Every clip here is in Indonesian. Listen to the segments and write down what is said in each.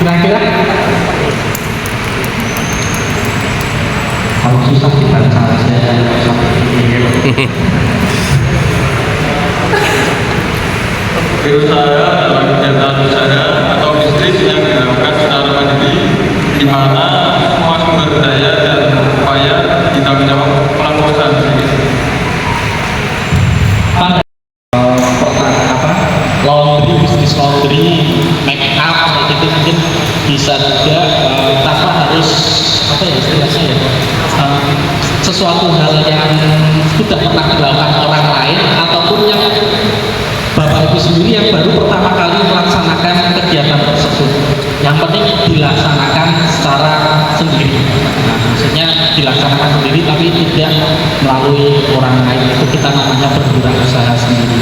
Kira-kira kalau susah dibaca aja berusaha dalam kegiatan usaha atau bisnis yang dilakukan secara mandiri, di mana semua sumber daya dan upaya ditanggung jawab pelaku usaha sendiri. Laundry, bisnis laundry, make up, itu mungkin bisa juga tanpa harus apa ya istilahnya ya, sesuatu hal yang sudah pernah dilakukan orang lain ataupun yang Bapak Ibu sendiri yang baru pertama kali melaksanakan kegiatan tersebut. Yang penting dilaksanakan secara sendiri. Nah, maksudnya dilaksanakan sendiri tapi tidak melalui orang lain, itu kita namanya berwirausaha sendiri.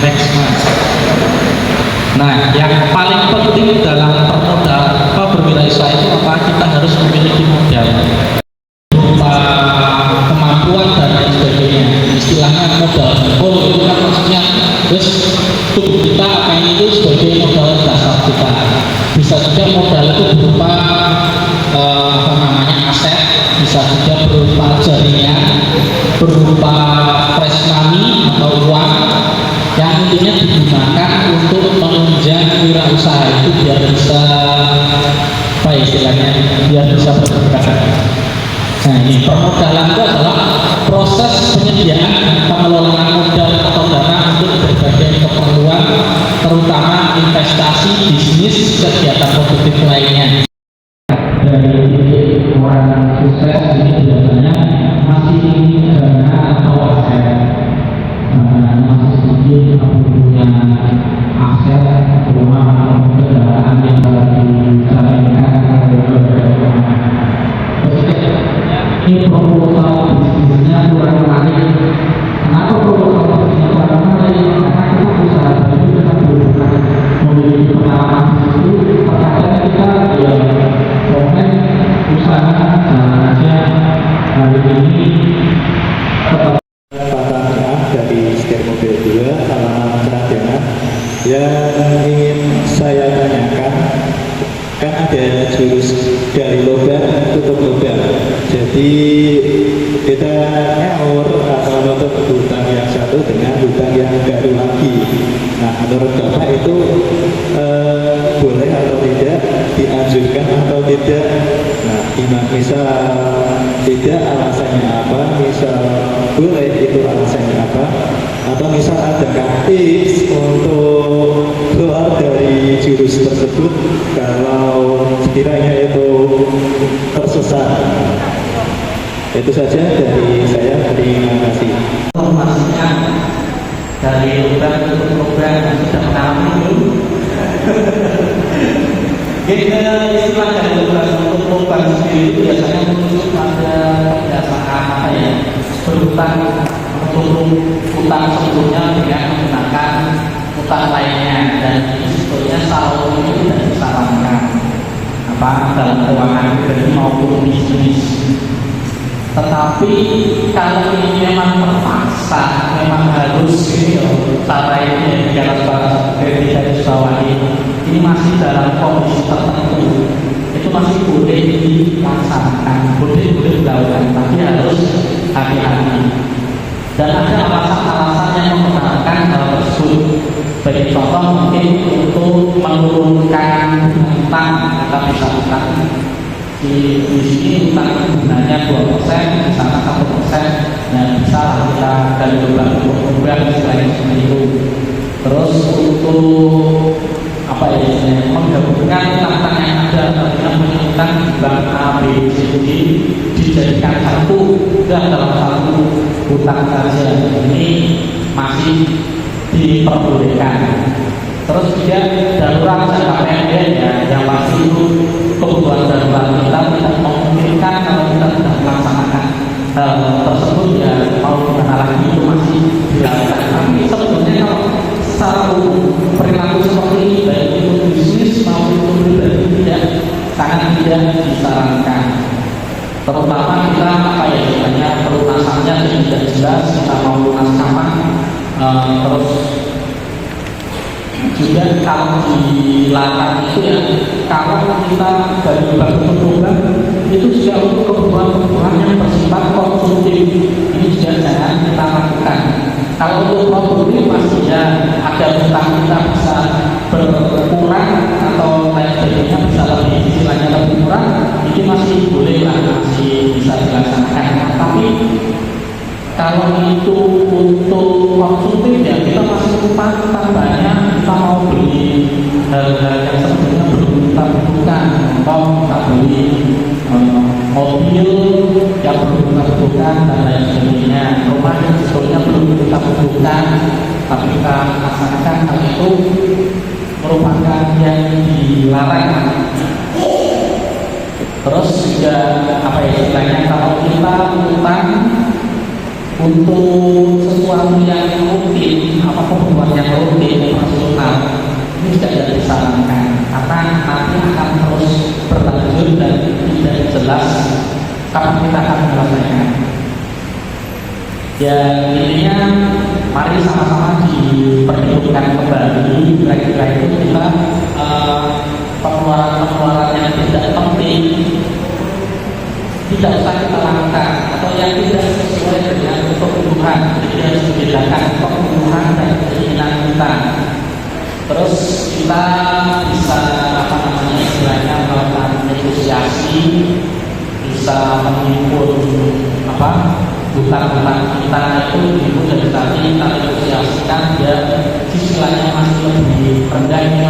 Next mas. Nah, yang paling penting dalam berwirausaha itu apa? Kita harus memiliki modal berupa kemampuan dan lain sebagainya. Istilahnya modal full itu kan maksudnya terus tubuh kita pengen itu sebagai modal dasar kita. Bisa juga modal itu berupa aset, bisa juga berupa jaringan, berupa fresh money atau uang yang intinya digunakan untuk menunjang wirausaha itu biar bisa apa istilahnya, biar bisa bergerak. Nah, ini permodalan itu adalah proses penyediaan pengelolaan modal atau dana untuk berbagai keperluan, terutama investasi, bisnis, kegiatan produktif lainnya. Dari orang sukses ini biasanya masih dana atau aset. Masih sedikit punya aset rumah atau kendaraan yang dijalankan ini proposal bisnisnya kurang menarik. Kenapa proposal bisnisnya kurang menarik? Karena kita usaha itu kita butuhkan memiliki pengalaman itu. Terkadang kita komen usaha jalan aja hari ini tetap dari setir mobil 2 halaman Ceradenan. Yang ingin saya tanyakan, kan ada jurus dari lubang tutup lubang, jadi kita nyaur atau menutup hutang yang satu dengan hutang yang baru lagi. Nah, menurut Bapak itu boleh atau tidak, dianjurkan atau tidak? Nah, misal tidak, alasannya apa? Misal boleh, itu alasannya apa? Atau misal adakah tips untuk keluar dari jurus tersebut kalau sekiranya itu tersesat? Itu saja dari saya, terima kasih. Informasinya dari lubang untuk lubang yang sudah mengalami itu. Istilah dari lubang untuk lubang sendiri itu biasanya menunjuk pada berdasarkan apa ya, berhutang untuk hutang sebelumnya dengan menggunakan hutang lainnya, dan ini sebetulnya saldo ini tidak disarankan apa dalam keuangan pribadi maupun bisnis. Tetapi kalau ini memang terpaksa, memang harus ini cara ini yang tidak dibawahi, ini masih dalam kondisi tertentu, itu masih boleh dilaksanakan, boleh dilakukan, tapi harus hati-hati. Dan ada alasan-alasan yang membenarkan hal tersebut. Bagi contoh mungkin untuk menurunkan hutang, kita bisa hutang di sini hutang bunganya 2%, di sana 1%. Nah, bisa kita dari beberapa istilahnya seperti itu. Terus untuk apa ya, menggabungkan hutang yang ada, artinya menghutang di bank A, B, C, D dijadikan satu, dan dalam satu hutang saja, ini masih diperbolehkan. Terus juga darurat jangka pendek ya, yang pasti itu kebutuhan darurat kita tidak memungkinkan kalau kita tidak melaksanakan hal tersebut, ya mau gimana lagi itu masih dilakukan. Tapi sebetulnya kalau secara perilaku seperti ini, baik itu bisnis maupun untuk pribadi, sangat tidak disarankan. Terutama kita apa ya, misalnya pelunasannya tidak jelas, kita mau lunas kapan, terus juga kalau dilarang itu ya, kalau kita dari berbagai program itu juga untuk kebutuhan-kebutuhan yang bersifat konsumtif, ini juga jangan kita lakukan. Kalau untuk produktif masih ya ada hutang kita bisa berkurang atau lain sebagainya bisa lebih istilahnya lebih kurang, ini masih boleh lah, masih bisa dilaksanakan. Tapi kalau itu untuk konsumtif ya kita masih utang banyak, kita mau beli hal-hal yang sebenarnya belum kita butuhkan. Contoh kita beli mobil yang belum kita butuhkan dan lain sebagainya, rumah yang sebetulnya belum kita butuhkan, tapi kita laksanakan, hal itu merupakan yang dilarang. Terus juga apa ya istilahnya, kalau kita utang untuk sesuatu yang rutin, apa kebutuhan yang rutin personal, ini juga tidak disarankan karena nanti akan terus berlanjut dan tidak jelas kapan kita akan menyelesaikan. Ya intinya mari sama-sama diperhitungkan kembali kira-kira itu kita pengeluaran-pengeluaran yang tidak penting tidak usah kita lakukan, atau yang tidak sesuai dengan kebutuhan. Jadi harus membedakan kebutuhan dan keinginan kita. Terus kita bisa apa namanya istilahnya melakukan negosiasi, bisa menghimpun apa hutang-hutang kita itu dihimpun dari tadi kita negosiasikan biar cicilannya masih lebih rendah, ini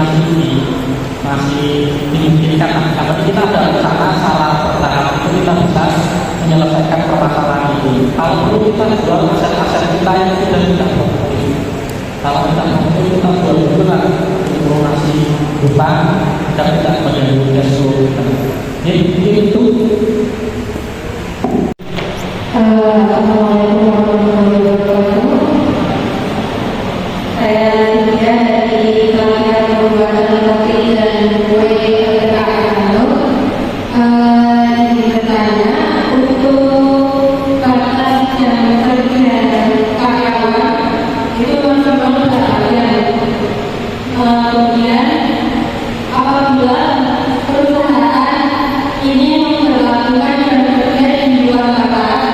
masih dimungkinkan. Tapi kita ada rencana salah bertahap itu kita bisa menyelesaikan permasalahan itu. Kalau perlu kita jual aset-aset kita yang sudah tidak produktif. Kalau tidak produktif kita jual juga lunasi hutang dan tidak menjadi cash flow kita. Jadi itu. Assalamualaikum warahmatullahi wabarakatuh. Saya Cynthia dari Pelatihan Pembuatan Kopi dan Kue PKN. Bertanya untuk batas jam kerja karyawan itu maksimal berapa jam? Kemudian apabila perusahaan ini memperlakukan jam kerja di luar batas,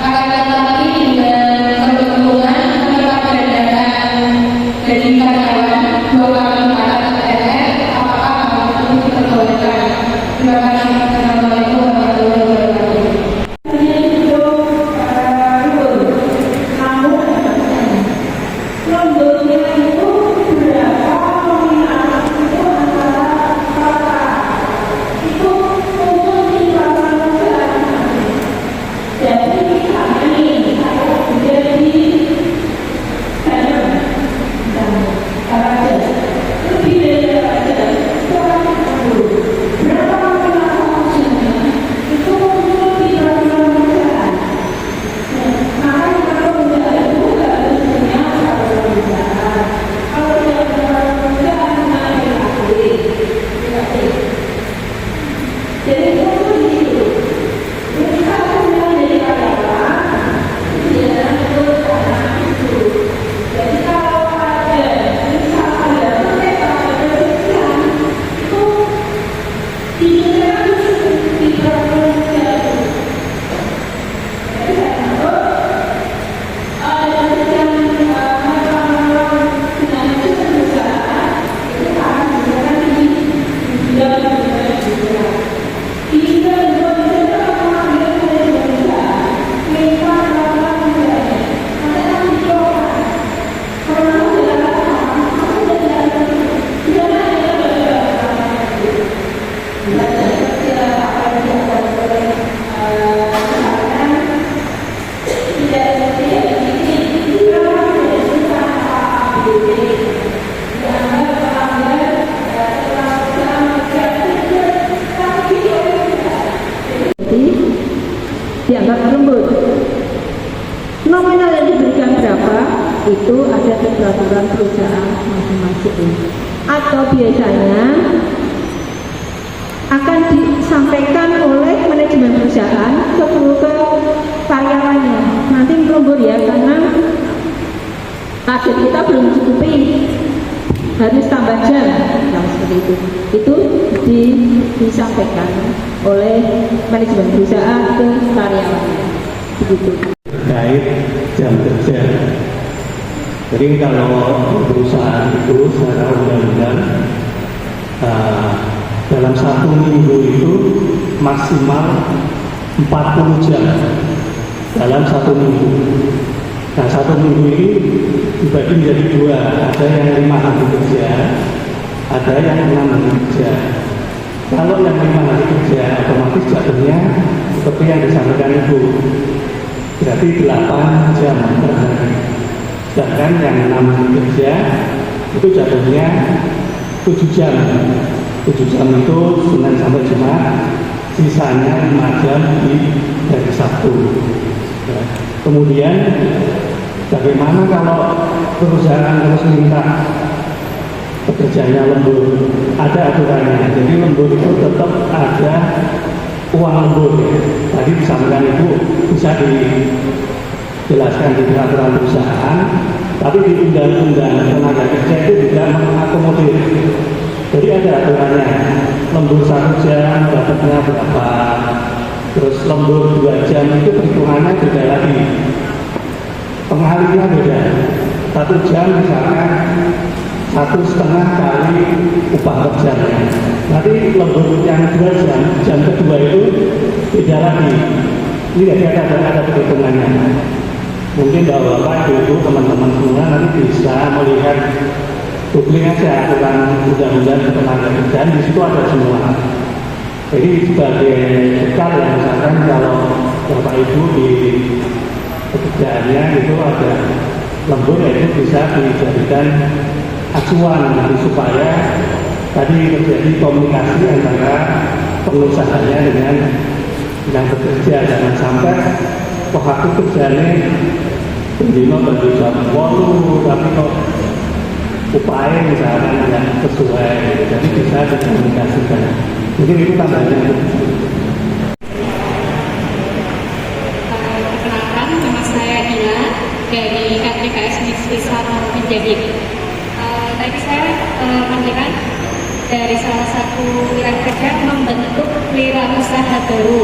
tetapi dengan keuntungan tetap perbedaan dari karyawan 2 kali lipat THR, apakah hal itu diperbolehkan? Terima kasih. Assalamualaikum warahmatullahi wabarakatuh. Dianggap lembut. Nominal yang diberikan berapa itu ada di peraturan perusahaan masing-masing. Atau biasanya akan disampaikan oleh manajemen perusahaan ke karyawannya. Nanti lembur ya, karena target kita belum cukupi. harus tambah jam, yang seperti itu disampaikan oleh manajemen perusahaan ke karyawannya, begitu. Terkait jam kerja. Jadi kalau perusahaan itu secara undang-undang dalam 1 minggu itu maksimal 40 jam dalam 1 minggu. Nah, 1 minggu ini dibagi menjadi 2, ada yang 5 hari kerja, ada yang 6 hari kerja. Kalau yang 5 hari kerja otomatis jatuhnya seperti yang disampaikan Ibu, berarti 8 jam per hari. Sedangkan yang 6 hari kerja itu jatuhnya 7 jam. 7 jam itu Senin sampai Jumat, sisanya 5 jam di hari Sabtu. Kemudian bagaimana kalau perusahaan harus minta pekerjanya lembur? Ada aturannya. Jadi lembur itu tetap ada uang lembur. Tadi disampaikan Ibu bisa dijelaskan di peraturan perusahaan, tapi di undang-undang tenaga kerja itu tidak mengakomodir. Jadi ada aturannya. Lembur 1 jam dapatnya berapa? Terus lembur 2 jam itu perhitungannya beda lagi. Pengalinya beda. 1 jam misalkan 1,5 kali upah per jamnya. Nanti lembur yang 2 jam, jam kedua itu beda lagi. Ini jadi ada perhitungannya. Mungkin Bapak, Ibu, teman-teman semua nanti bisa melihat googling aja aturan undang-undang ketenagakerjaan, di situ ada semua. Jadi sebagai bekal ya, misalkan kalau Bapak Ibu di pekerjaannya itu ada lembur, ya itu bisa dijadikan acuan nanti supaya tadi terjadi komunikasi antara pengusahanya dengan yang bekerja. Jangan sampai waktu kerjanya bendino bagi jam 8 tapi kok upaya misalnya yang sesuai, jadi bisa dikomunikasikan. Mungkin itu tambahannya. Perkenalkan, nama saya Ina dari KTKS Desa Menjadi. Tadi saya mendengar dari salah satu wilayah kerja membentuk wirausaha baru.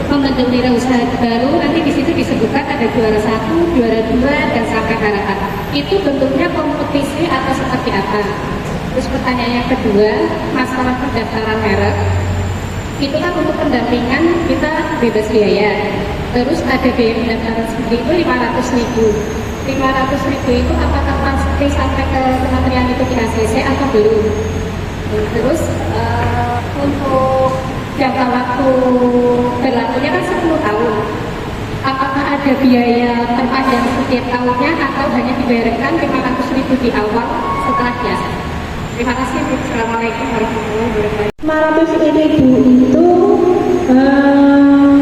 Membentuk wirausaha baru, nanti di situ disebutkan ada juara 1, juara 2, dan sampai harapan. Itu bentuknya kompetisi atau seperti apa? Terus pertanyaan yang kedua, masalah pendaftaran merek. Itu kan untuk pendampingan kita bebas biaya. Terus ada biaya pendaftaran seperti itu 500.000. 500.000 itu apakah pasti sampai ke kementerian itu di ACC atau belum? Terus untuk jangka waktu berlakunya kan 10 tahun. Apakah ada biaya terpanjang setiap tahunnya atau hanya dibayarkan 500.000 di awal setelah biasa? Terima kasih. Assalamualaikum warahmatullahi wabarakatuh. 500.000 itu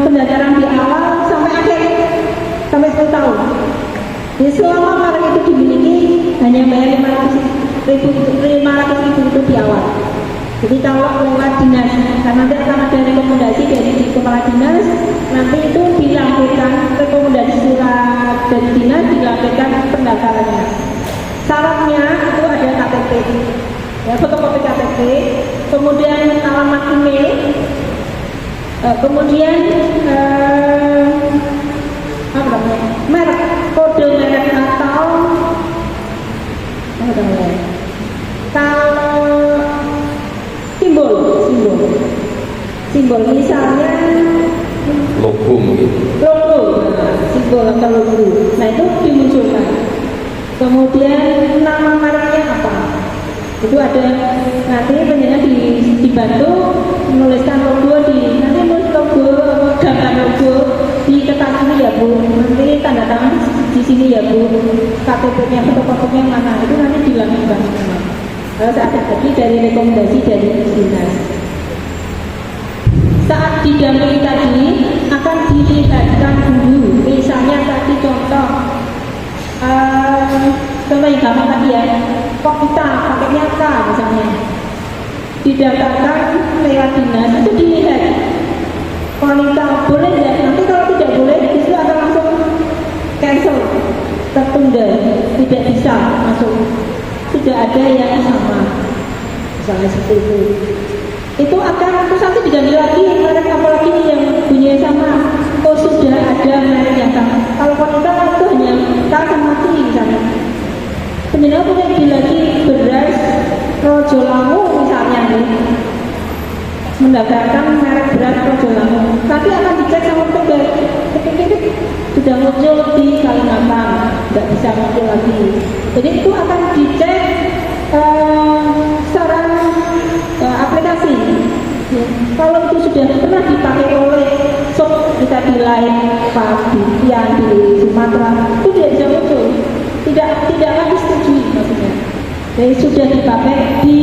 pendaftaran di awal sampai akhir, sampai 10 tahun. Jadi selama merek itu dimiliki hanya bayar 500.000 itu di awal. Jadi kalau lewat dinas, karena nanti akan ada rekomendasi dari kepala dinas, nanti itu dilampirkan rekomendasi surat dari dinas, dilampirkan pendaftarannya. Syaratnya itu ada KTP, ya, fotokopi KTP, kemudian alamat email, kemudian merek, kode merek atau kalau simbol misalnya logo mungkin. Simbol atau logo. Nah itu dimunculkan. Kemudian nama mereknya apa? Itu ada nanti penjelasan dibantu menuliskan logo di nanti logo gambar logo diketahui ya Bu. Nanti tanda tangan di sini ya Bu. KTP-nya fotokopinya mana? Itu nanti dilakukan. Kalau saat tadi dari rekomendasi dari dinas. Saat didampingi tadi akan dilihatkan dulu, misalnya tadi contoh yang gampang tadi ya, kok kita pakainya K misalnya, didaftarkan lewat dinas itu dilihat wanita boleh ya, nanti kalau tidak boleh itu akan langsung cancel. tertunda, tidak bisa masuk, sudah ada yang sama, misalnya seperti itu akan terus nanti diganti lagi merek apalagi yang punya sama. Oh sudah ada merek yang sama. Kalau wanita itu hanya tak akan mati misalnya. Penjenengan punya ide lagi beras Rojo Lamu misalnya nih, mendapatkan merek beras Rojo Lamu, tapi akan dicek sama petugas, sudah muncul di Kalimantan, tidak bisa muncul lagi. Jadi itu akan dicek secara aplikasi. Kalau itu sudah pernah dipakai oleh kita di lain yang di Sumatera, itu tidak bisa muncul, tidak lagi setuju maksudnya. Jadi sudah dipakai di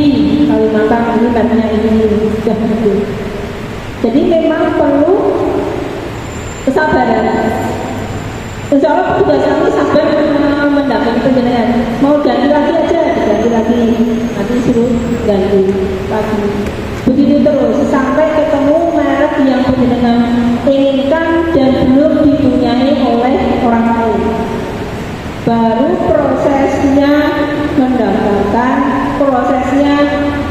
Kalimantan ini katanya ini sudah muncul. Jadi memang perlu kesabaran. Insya Allah petugas kami sabar mendampingi penjenengan. Mau ganti lagi aja, diganti lagi. Nanti suruh ganti lagi. Begitu terus sampai ketemu merek yang penjenengan inginkan dan belum dipunyai oleh orang lain. Baru prosesnya mendaftarkan, prosesnya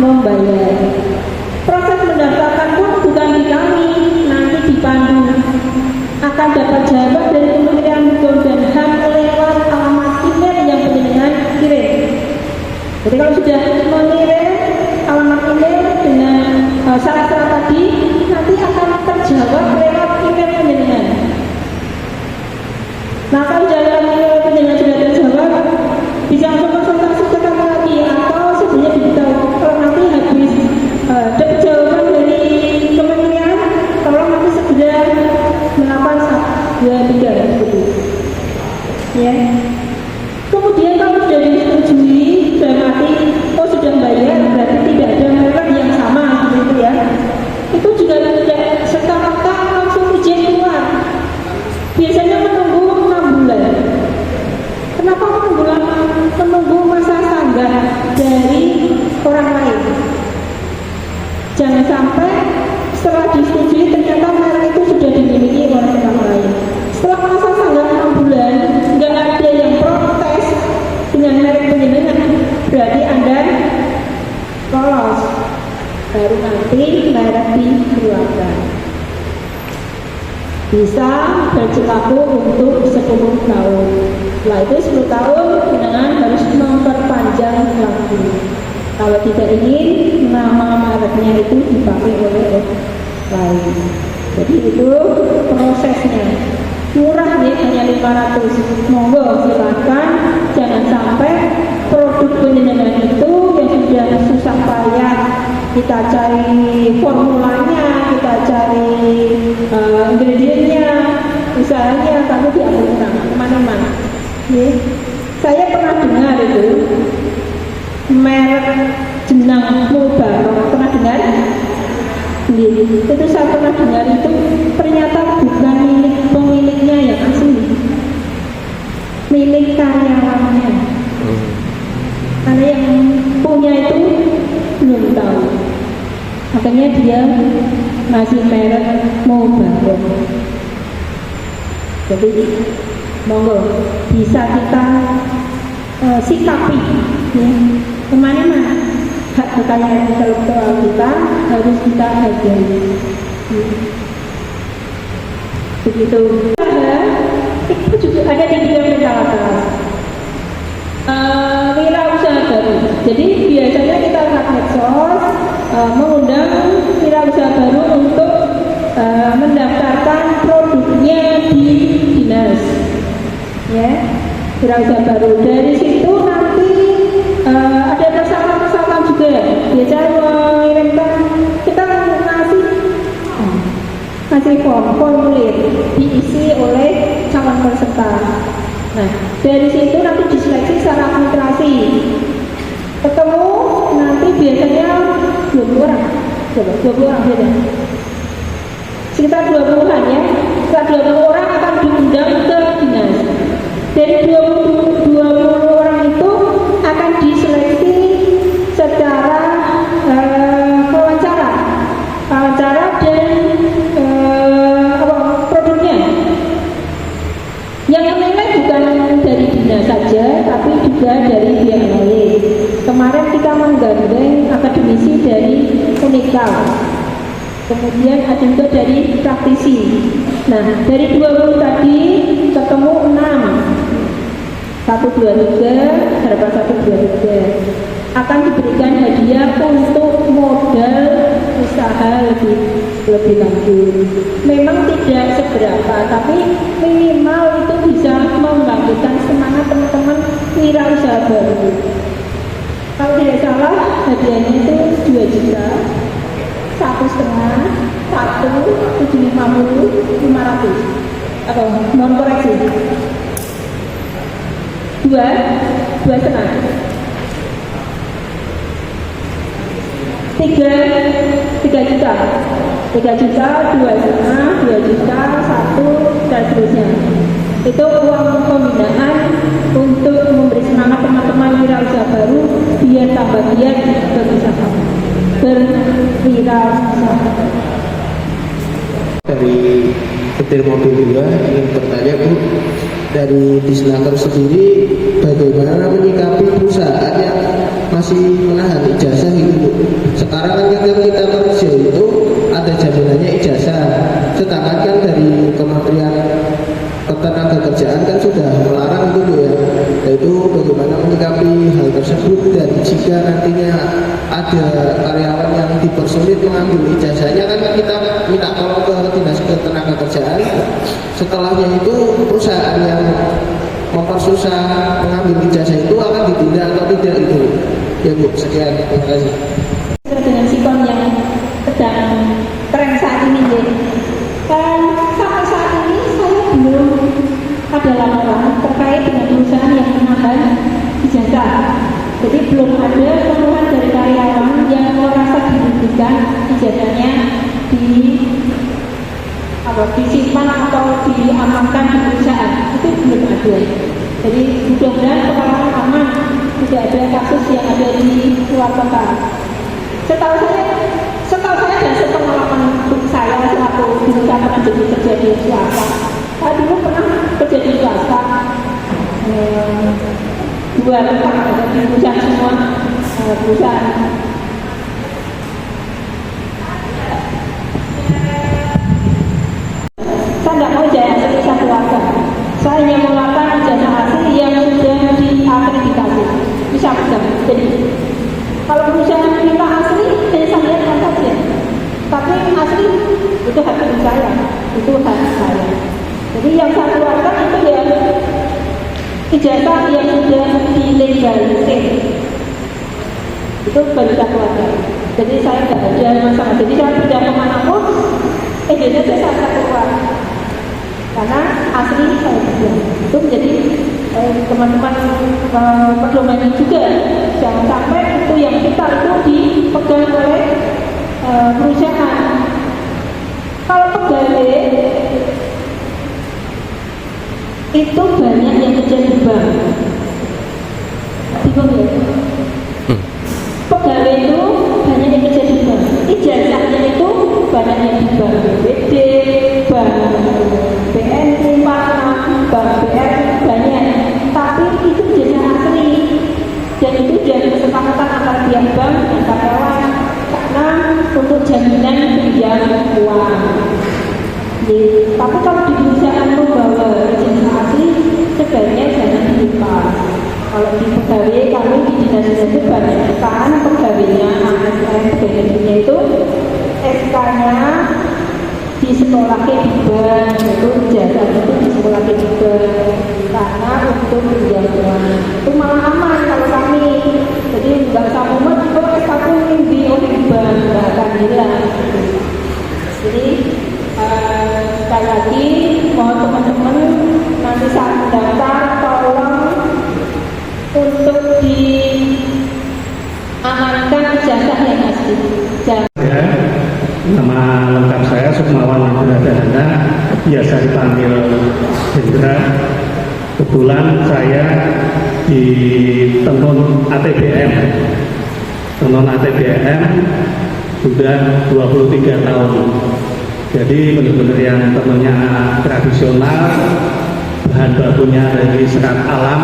membayar. Proses mendaftarkan pun bukan di kami, nanti dipandu. Akan dapat jawaban dari Kementerian Hukum dan HAM lewat alamat email yang penjenengan kirim. Jadi kalau sudah mengirim alamat email dengan syarat-syarat tadi, nanti akan terjawab lewat email penjenengan. Nah kalau jalan email penjenengan sudah terjawab, bisa langsung konsultasi ke kami lagi atau sebenarnya diberitahu kalau nanti habis dapat jawaban dari kementerian, tolong nanti segera melakukan 1, 2, 3 gitu. Ya. Kemudian kalau sudah disetujui, sudah mati, oh sudah bayar, berarti tidak ada merek yang sama gitu ya. Itu juga tidak serta-merta langsung izin keluar. Biasanya menunggu 6 bulan. Kenapa menunggu masa sanggah dari orang lain? Jangan sampai setelah disetujui ternyata merek itu sudah dimiliki oleh orang lain. Setelah masa sanggah 6 bulan, nggak ada yang protes dengan merek penjenengan, berarti Anda lolos. Baru nanti merek dikeluarkan. Bisa berlaku untuk 10 tahun. Setelah itu 10 tahun penjenengan harus memperpanjang lagi. Kalau tidak ingin nama mereknya itu dipakai oleh orang lain. Jadi itu prosesnya. Murah nih, hanya 500. Monggo silakan, jangan sampai produk penjenengan itu yang sudah susah payah kita cari formulanya, kita cari ingredientnya, usahanya, tapi diambil kemana-mana. Saya pernah dengar itu merek jenang Mubarok, pernah dengar? Itu saya pernah dengar itu ternyata bukan milik pemiliknya yang asli, milik karyawannya. Karena yang punya itu belum tahu, makanya dia masih merek Mubarok. Jadi monggo bisa kita sikapi ya, kemana-mana. Hak kekayaan intelektual kita harus kita hargai. Begitu. Itu juga ada di bidang mentalitas. Wirausaha baru. Jadi biasanya kita lewat medsos mengundang wirausaha baru untuk mendaftarkan produknya di dinas. Ya, wirausaha baru. Dari situ nanti ada persyaratan juga. Biasanya mengirimkan, kita ngasih formulir diisi oleh calon peserta. Nah, dari situ nanti diseleksi secara administrasi. Ketemu nanti biasanya 20 orang. 20 orang beda. Sekitar 20-an ya. Sekitar 20 orang akan diundang ke dinas. Dari 20 orang itu akan diseleksi secara wawancara dan produknya. Yang menilai bukan dari dinas. dari pihak lain. Kemarin kita menggandeng akademisi dari Unikal, kemudian ada juga dari praktisi. Nah, dari 20 tadi ketemu 6. 1, 2, 3, harapan 1, 2, 3 akan diberikan hadiah untuk modal usaha lebih lanjut. Memang tidak seberapa, tapi minimal itu bisa membangkitkan semangat teman-teman wirausaha baru. Kalau tidak salah hadiahnya itu 2 juta, 1,5, 1, 750, 500 atau mohon koreksi 2,5, 3 juta, 2,5, 2 juta, 1 dan seterusnya. Itu uang pembinaan untuk memberi semangat teman-teman wirausaha baru biar tambah giat berwirausaha. Dari setir mobil juga ingin bertanya Bu, dari Disnaker sendiri bagaimana menyikapi perusahaan yang masih menahan ijazah itu Bu? Sekarang kan ketika kita kerja itu ada jaminannya ijazah, sedangkan kan dari Kementerian Ketenagakerjaan kan sudah melarang itu Bu ya. Yaitu bagaimana menyikapi hal tersebut, dan jika nantinya ada karyawan yang dipersulit mengambil ijazahnya, kan kita minta tolong ke Dinas Ketenagakerjaan, setelahnya itu perusahaan yang mempersusah mengambil ijazah itu akan ditindak atau tidak itu ya Bu. Sekian, terima kasih. Dengan sikon yang sedang tren saat ini ya. Sampai saat ini saya belum ada laporan terkait dengan perusahaan yang menahan ijazah. Jadi belum ada keluhan dari karyawan yang merasa dirugikan ijazahnya disimpan atau diamankan di perusahaan. Itu belum ada. Jadi mudah-mudahan sekarang aman, tidak ada kasus yang ada di luar kota. Setahu saya dan sepengalaman saya selaku berusaha pernah jadi kerja di swasta. Saya dulu pernah kerja di swasta 2 tempat, di perusahaan semua perusahaan. Saya tidak mau ijazah asli satu warga. Saya hanya menggunakan ijazah asli yang sudah diakreditasi. Bisa pegang. Jadi kalau perusahaan minta asli, saya lihat saja. Tapi asli itu hak saya, itu hak saya. Jadi yang satu warga itu ya ijazah yang sudah dilegalisir, itu baru satu warga. Jadi saya tidak ada masalah. Jadi saya tidak kemanapun, ijazah saya satu warga. Karena asli saya juga. Itu menjadi teman-teman pedoman juga. Jangan sampai itu yang kita itu dipegang oleh perusahaan. Kalau pegawai itu banyak yang kerja di bank. Bingung ya? Pegawai itu banyak yang kerja di bank. Ijazahnya itu banyak yang di bank BPD, bank BNI, bank BRI, banyak. Tapi itu ijazah asli. Dan itu dari kesepakatan antara pihak bank dan karyawan karena untuk jaminan pinjam uang. Tapi kalau di perusahaan membawa ijazah asli, sebaiknya jangan dilepas. Kalau di pegawai kami di dinas itu banyak kan pegawainya, ASN pegawainya itu SK-nya di sekolah di bank, itu ijazah itu di sekolah di bank karena untuk pinjam uang. Itu malah aman kalau kami. Jadi nggak sama mumet itu SK-ku di bank, nggak akan hilang. Jadi sekali lagi mohon teman-teman nanti saat mendaftar tolong untuk diamankan ijazah yang asli. Nama lengkap saya Sukmawan Hendra, biasa dipanggil Hendra. Kebetulan saya di Tenun ATBM sudah 23 tahun. Jadi benar-benar yang tenunnya tradisional, bahan bakunya dari serat alam,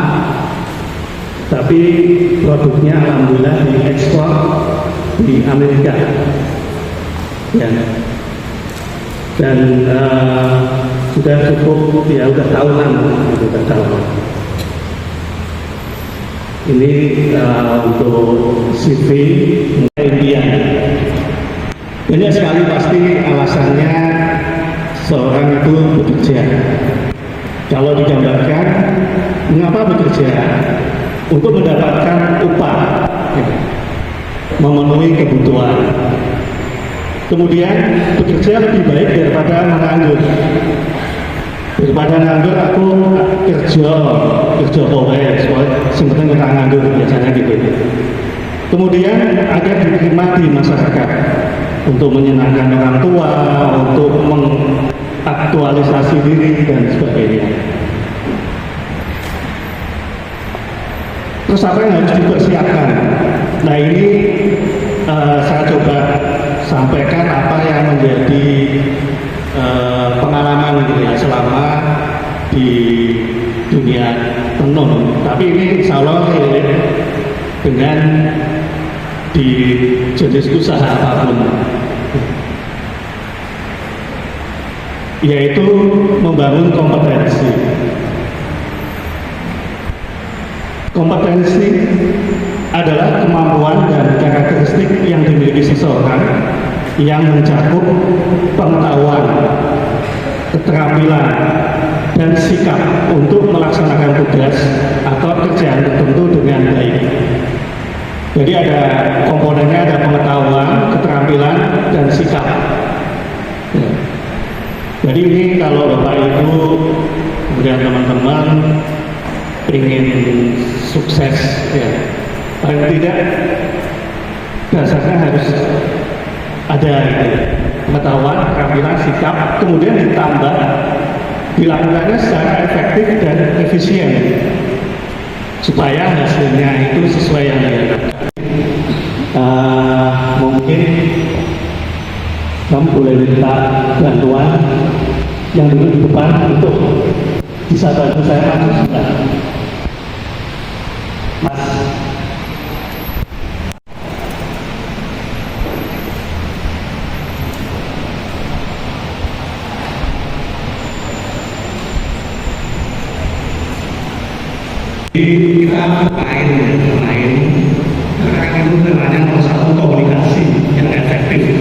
tapi produknya alhamdulillah diekspor di Amerika ya. Dan sudah cukup ya, udah tahunan sudah tahunan. Ini untuk CV impian. Banyak sekali pasti alasannya seorang itu bekerja. Kalau digambarkan, mengapa bekerja? Untuk mendapatkan upah, memenuhi kebutuhan. Kemudian bekerja lebih baik daripada menganggur. Daripada nganggur aku kerja boleh, sebetulnya kita nganggur biasanya gitu. Kemudian agar diterima di masyarakat untuk menyenangkan orang tua, untuk mengaktualisasi diri dan sebagainya. Terus apa yang harus dipersiapkan? Nah ini saya coba sampaikan apa yang menjadi pengalaman gitu ya selama di dunia tenun. Tapi ini insya Allah dengan di jenis usaha apapun, yaitu membangun kompetensi. Kompetensi adalah kemampuan dan karakteristik yang dimiliki seseorang yang mencakup pengetahuan, keterampilan, dan sikap untuk melaksanakan tugas atau kerjaan tertentu dengan baik. Jadi ada komponennya, ada pengetahuan, keterampilan, dan sikap. Jadi ini kalau Bapak Ibu kemudian teman-teman ingin sukses ya, paling tidak dasarnya harus ada gitu, pengetahuan, keterampilan, sikap, kemudian ditambah dilakukannya secara efektif dan efisien supaya hasilnya itu sesuai yang diharapkan. Mungkin kamu boleh minta bantuan yang duduk di depan untuk bisa bantu saya maju sudah, Mas. Kita main karena itu namanya nomor satu komunikasi yang efektif,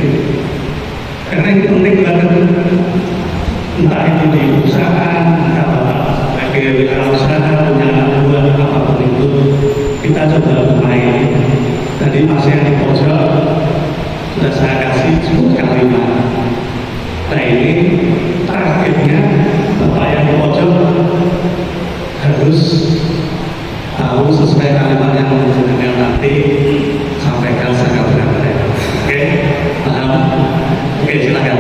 karena itu penting banget, entah itu di perusahaan, entah sebagai wirausaha punya anak apapun itu, kita coba main. Tadi Mas yang di pojok sudah saya kasih 10 kalimat. Nah ini targetnya Bapak yang di pojok harus tahu sesuai kalimat yang menggunakan nanti, sampaikan secara benar-benar. Oke, paham? Oke, silakan.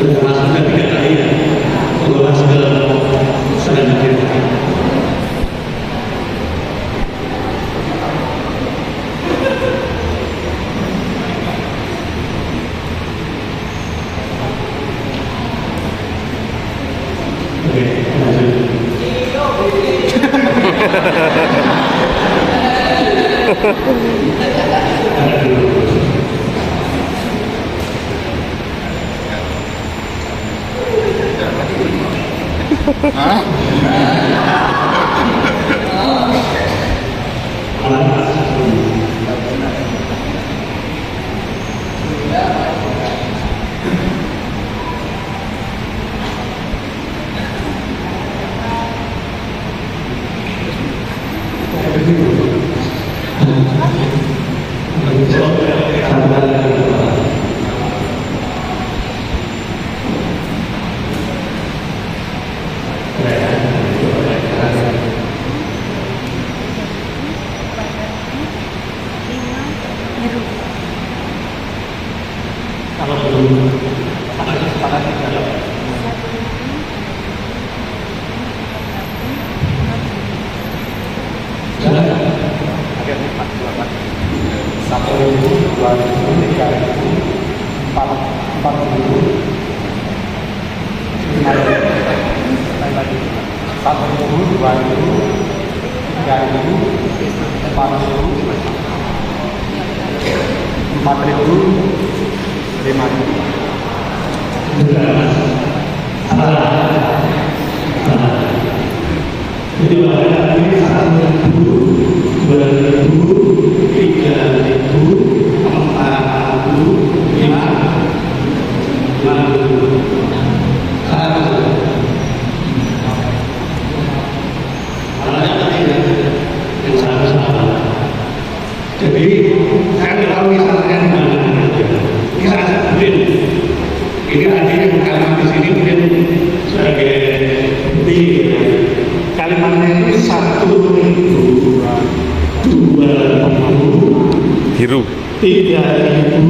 Sudah masuk ke 3 kali ya, lolos ke selanjutnya. Oke, ada kesepakatan tidak? Silakan. Akhir 428 1.000, 2.000, 3.000, 4.000, 5.000, 1.000, 2.000, 3.000, 4.000, 5.000, 5.000. Jadi pada ini 1.000, 2.000, 3.000, 4.000, jadi saya tidak tahu misalnya di mana. Ini saya sebutin. Ini artinya kalimat di sini mungkin sebagai bukti. Kalimatnya itu 1.000, 2.000, biru 3.000,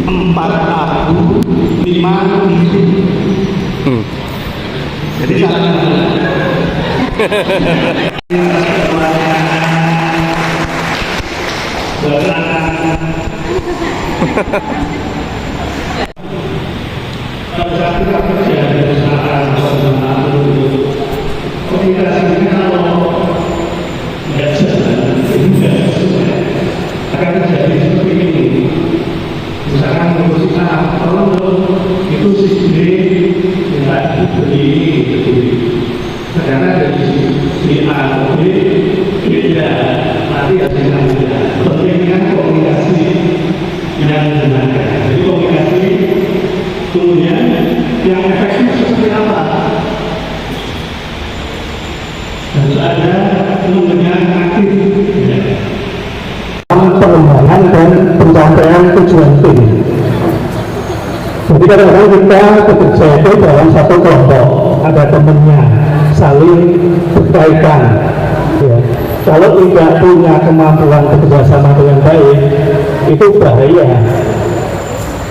4.000, 5.000. Jadi komunikasi kalau nggak jalan, itu nggak sesuai. Akan terjadi seperti ini. Misalkan ngurus tolong itu si B minta beli. Ternyata dari si A atau B beda. Nanti hasilnya beda. Pentingnya komunikasi yang benar. Jadi komunikasi kemudian yang efektif seperti apa? Harus ada mendengar aktif. Pengembangan dan pencapaian tujuan tim. Jadi kadang-kadang kita bekerja itu dalam satu kelompok, ada temennya, saling berkaitan. Ya. Kalau tidak punya kemampuan bekerjasama dengan baik, itu bahaya.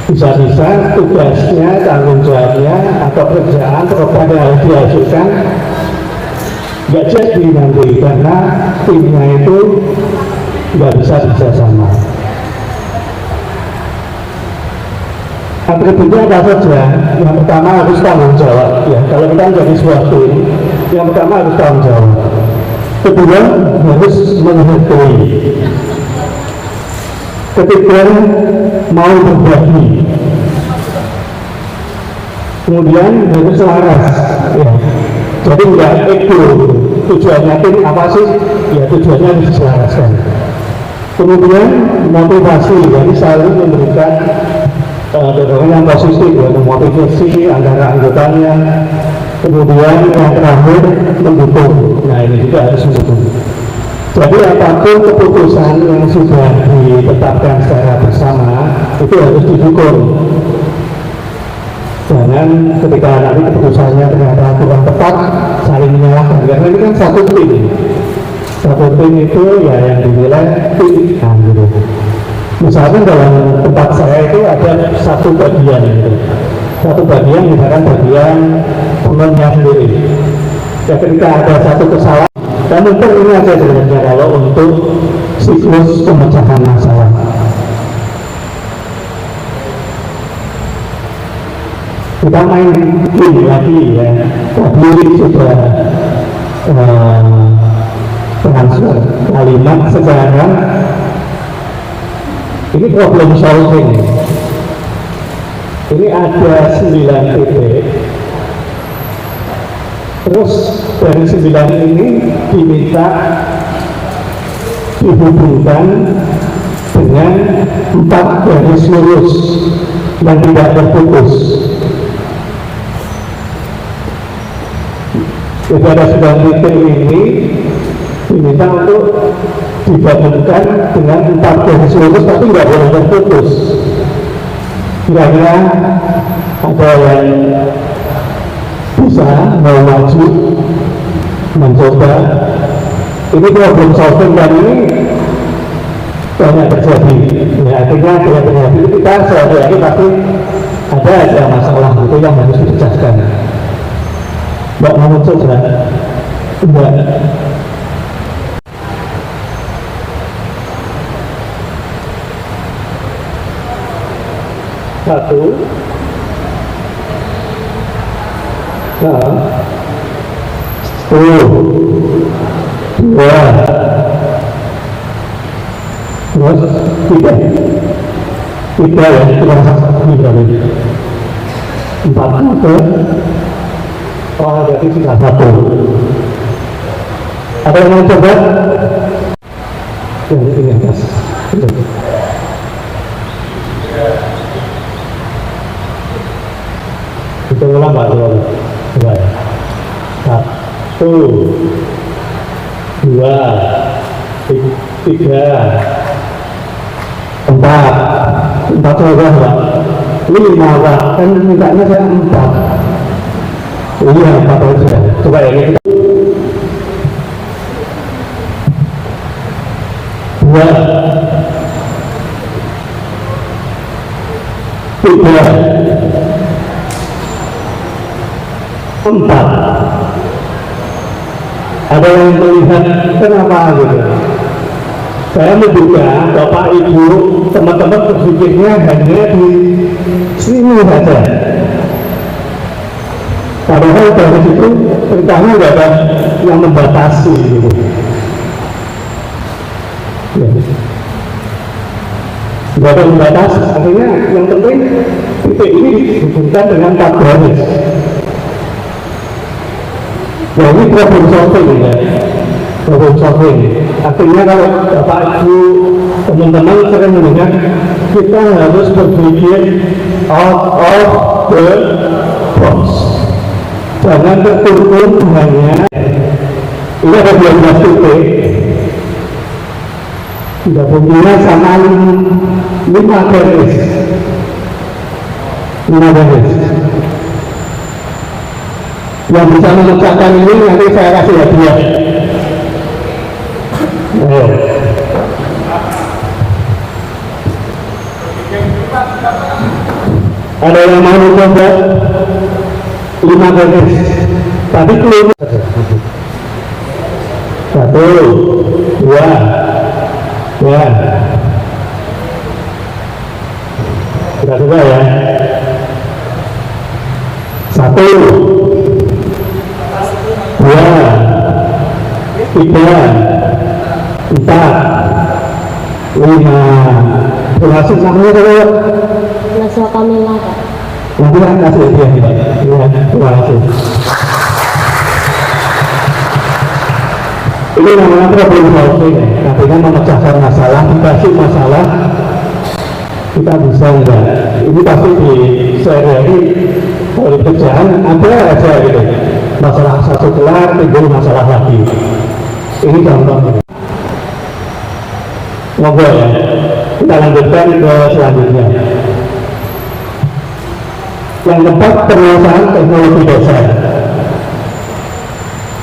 Bisa-bisa tugasnya, tanggung jawabnya, atau kerjaan, program yang harus dihasilkan nggak jadi nanti karena timnya itu nggak bisa bekerjasama. Atributnya apa saja? Yang pertama harus tanggung jawab. Ya, kalau kita menjadi sebuah tim, yang pertama harus tanggung jawab. Kedua harus menghargai. Ketiga mau berbagi. Kemudian harus selaras. Ya. Jadi nggak ego. Tujuannya tim apa sih? Ya tujuannya harus diselaraskan. Kemudian motivasi, jadi selalu memberikan dorongan yang positif, ya, memotivasi antara anggotanya. Kemudian yang terakhir mendukung. Nah ini juga harus mendukung. Jadi apapun keputusan yang sudah ditetapkan secara bersama itu harus didukung. Jangan ketika nanti keputusannya ternyata kurang tepat saling menyalahkan. Karena ini kan satu tim. Satu tim itu ya yang dinilai tim. Nah, gitu. Misalkan dalam tempat saya itu ada satu bagian gitu. Satu bagian misalkan bagian pengennya sendiri. Ya ketika ada satu kesalahan, dan untuk ini aja sebenarnya kalau untuk siklus pemecahan masalah. Kita main game lagi ya. Tadi sudah transfer kalimat sekarang. Ini problem solving. Ini ada 9 titik. Terus dari 9 ini diminta dihubungkan dengan 4 garis lurus yang tidak terputus. Jadi ada 9 titik ini diminta untuk digabungkan dengan 4 garis lurus tapi nggak boleh terputus. Kira-kira ada yang bisa mau maju mencoba. Ini problem solving dan ini banyak terjadi. Ya, akhirnya banyak terjadi. Kita sehari-hari pasti ada aja masalah itu yang harus dipecahkan. Mbak Mahmud saja enggak. Satu, nah, dua, terus tiga ya, kurang satu berarti. Empat satu, oh berarti sudah satu. Ada yang mau coba? Yang ini atas. Kita ulang Pak, coba ya. Satu, dua, tiga, empat coba Pak. Lima Pak, kan mintanya saya empat. Iya, empat saja. Coba ya ini. Dua, tiga, empat. Ada yang melihat kenapa gitu? Saya menduga Bapak Ibu teman-teman berpikirnya hanya di sini saja. Padahal dari situ perintahnya nggak ada yang membatasi gitu. Ya. Nggak ada membatasi. Akhirnya yang penting titik ini dihubungkan dengan 4 garis. Nah ini problem solving ya, problem solving. Artinya kalau Bapak Ibu teman-teman sering mendengar kita harus berpikir out of the box. Jangan tertutup hanya ini ada 12 titik. Tidak punya sama 5 garis. 5 garis. Yang bisa memecahkan ini nanti saya kasih hadiah. Ada yang mau coba 5 garis? Tapi keluar. 1, 2, ya. Kita coba ya. 1, 2, 3, 4, 5. Berhasil namanya kalau Nasa Kamila Pak. nanti kan kasih dia nih Pak. Iya, terima kasih. Ini namanya problem solving. Artinya memecahkan masalah, dikasih masalah kita bisa enggak. Ini pasti di sehari-hari kalau pekerjaan ada aja gitu. Masalah satu kelar, timbul masalah lagi. Ini contoh. Monggo ya. Kita lanjutkan ke selanjutnya. Yang keempat, penguasaan teknologi dasar.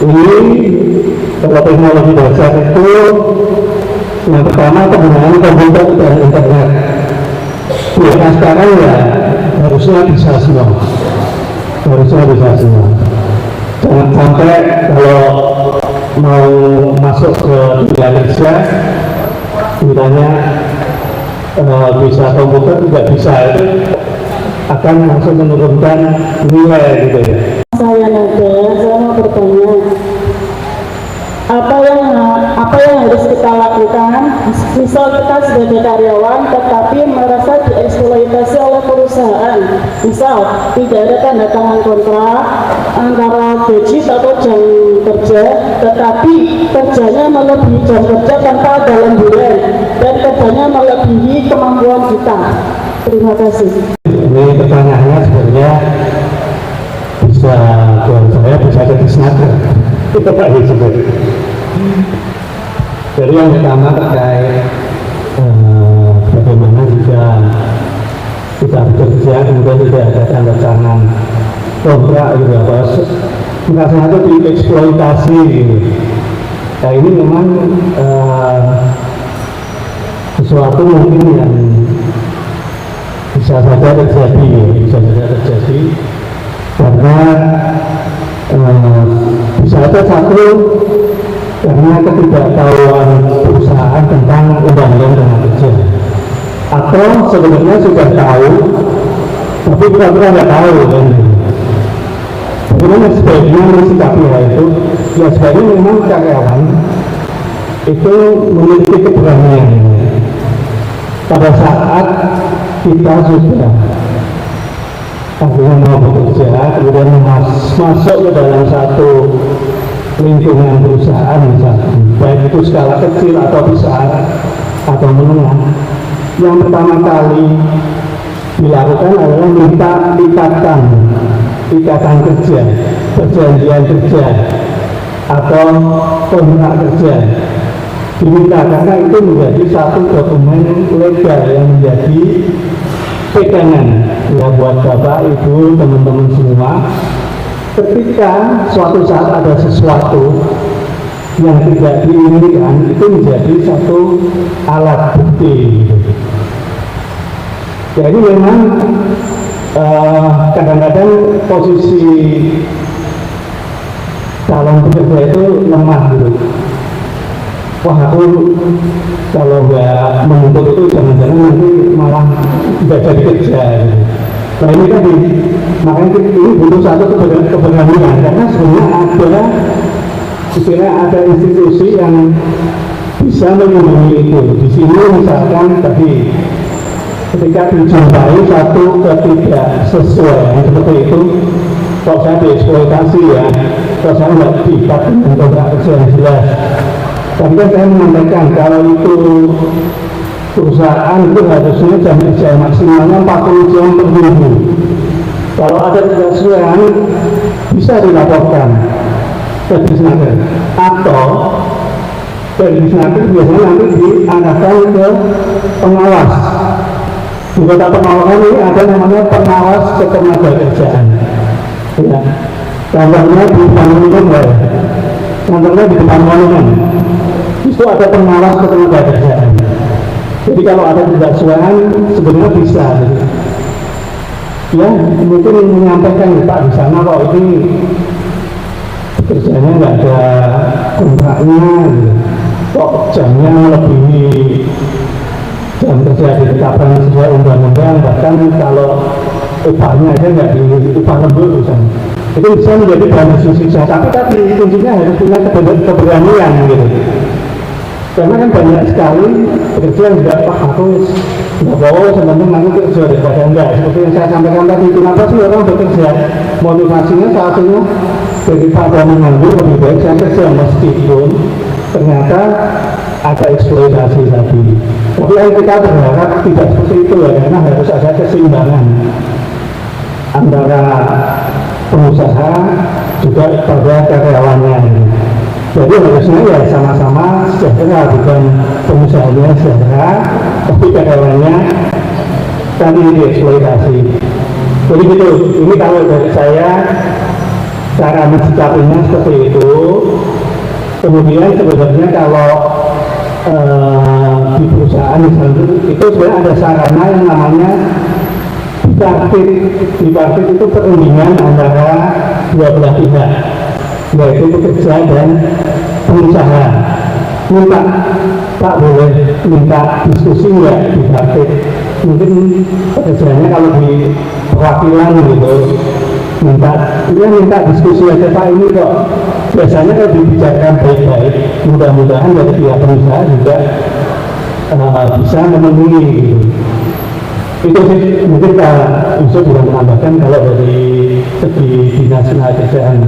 Ini kalau teknologi dasar itu yang pertama penggunaan komputer dan internet. Ya sekarang ya harusnya bisa semua. Jangan sampai kalau mau masuk ke dunia kerja misalnya bisa komputer tidak bisa, itu akan langsung menurunkan nilai gitu ya. Saya mau bertanya, apa yang harus kita lakukan? Misal kita sebagai karyawan tetapi merasa dieksploitasi oleh perusahaan, misal tidak ada tanda tangan kontrak antara gaji atau jam kerja, tetapi kerjanya melebihi jam kerja tanpa ada lemburan dan kerjanya melebihi kemampuan kita. Terima kasih. Ini pertanyaannya sebenarnya bisa buat saya bisa jadi snacker. Itu Pak Yusuf. Jadi yang pertama terkait bagaimana jika kita bekerja kemudian tidak ada tanda tangan kontrak gitu apa merasa itu dieksploitasi gitu. Nah ini memang sesuatu mungkin yang bisa bisa saja terjadi karena bisa saja satu karena ketidaktahuan perusahaan tentang undang-undang tenaga kerja, atau sebenarnya sudah tahu tapi pura-pura nggak tahu kan. Bagaimana sebaiknya mensikapi hal itu? Ya sebaiknya memang karyawan itu memiliki keberanian pada saat kita sudah artinya mau bekerja, kemudian masuk ke dalam satu lingkungan perusahaan misalnya, baik itu skala kecil atau besar atau menengah. Yang pertama kali dilakukan adalah minta ikatan kerja, perjanjian kerja atau kontrak kerja diminta, karena itu menjadi satu dokumen legal yang menjadi pegangan ya buat bapak, ibu, teman-teman semua. Ketika suatu saat ada sesuatu yang tidak diinginkan, itu menjadi satu alat bukti. Jadi memang kadang-kadang posisi calon pekerja itu lemah gitu. Wah, aku kalau nggak menuntut itu jangan-jangan nanti malah nggak jadi kerja gitu. Nah ini tadi, makanya ini butuh satu keberanian, karena sebenarnya ada institusi yang bisa melindungi itu. Di sini misalkan tadi ketika dijumpai satu ketidaksesuaian seperti itu, kok saya dieksploitasi ya, kok saya nggak diikat dengan kontrak kerja yang jelas. Tapi kan saya menyampaikan kalau itu perusahaan itu harusnya jam kerja maksimalnya 40 jam per minggu. Kalau ada ketidaksesuaian bisa dilaporkan ke Disnaker, atau dari Disnaker biasanya nanti diarahkan ke pengawas. Di kota Pekalongan ini ada namanya pengawas ketenagakerjaan. Ya, contohnya di Bandung ya, contohnya di depan monumen. Itu ada pengawas ketenagakerjaan. Jadi kalau ada ketidaksesuaian sebenarnya bisa. Gitu. Ya, mungkin menyampaikan Pak di sana kok ini kerjanya nggak ada kontraknya, gitu. Kok jamnya melebihi jam kerja ditetapkan sesuai undang-undang, bahkan kalau upahnya aja nggak diupah lembur misalnya. Itu bisa menjadi bahan diskusi. Tapi tadi kuncinya harus punya keberanian gitu. Karena kan banyak sekali pekerja yang tidak aku nggak bawa sebenarnya nanti kerja daripada enggak. Seperti yang saya sampaikan tadi, kenapa sih orang bekerja? Motivasinya satunya daripada menganggur lebih baik saya kerja, meskipun ternyata ada eksploitasi tadi. Tapi yang kita berharap tidak seperti itu ya, karena harus ada keseimbangan antara pengusaha juga pada karyawannya. Jadi harusnya ya sama-sama sejahtera, bukan pengusahanya sejahtera, tapi karyawannya tadi dieksploitasi. Jadi gitu, ini kalau dari saya cara mensikapinya seperti itu. Kemudian sebenarnya kalau di perusahaan misalnya itu sebenarnya ada sarana yang namanya bipartit itu perundingan antara dua belah pihak, yaitu pekerja dan pengusaha. Minta Pak boleh minta diskusi nggak bipartit? Mungkin pekerjaannya kalau di perwakilan gitu minta diskusi aja Pak, ini kok biasanya kalau dibicarakan baik-baik, mudah-mudahan dari pihak pengusaha juga bisa memenuhi gitu. Itu sih mungkin Pak Yusuf juga menambahkan kalau dari segi dinas tenaga kerjaan.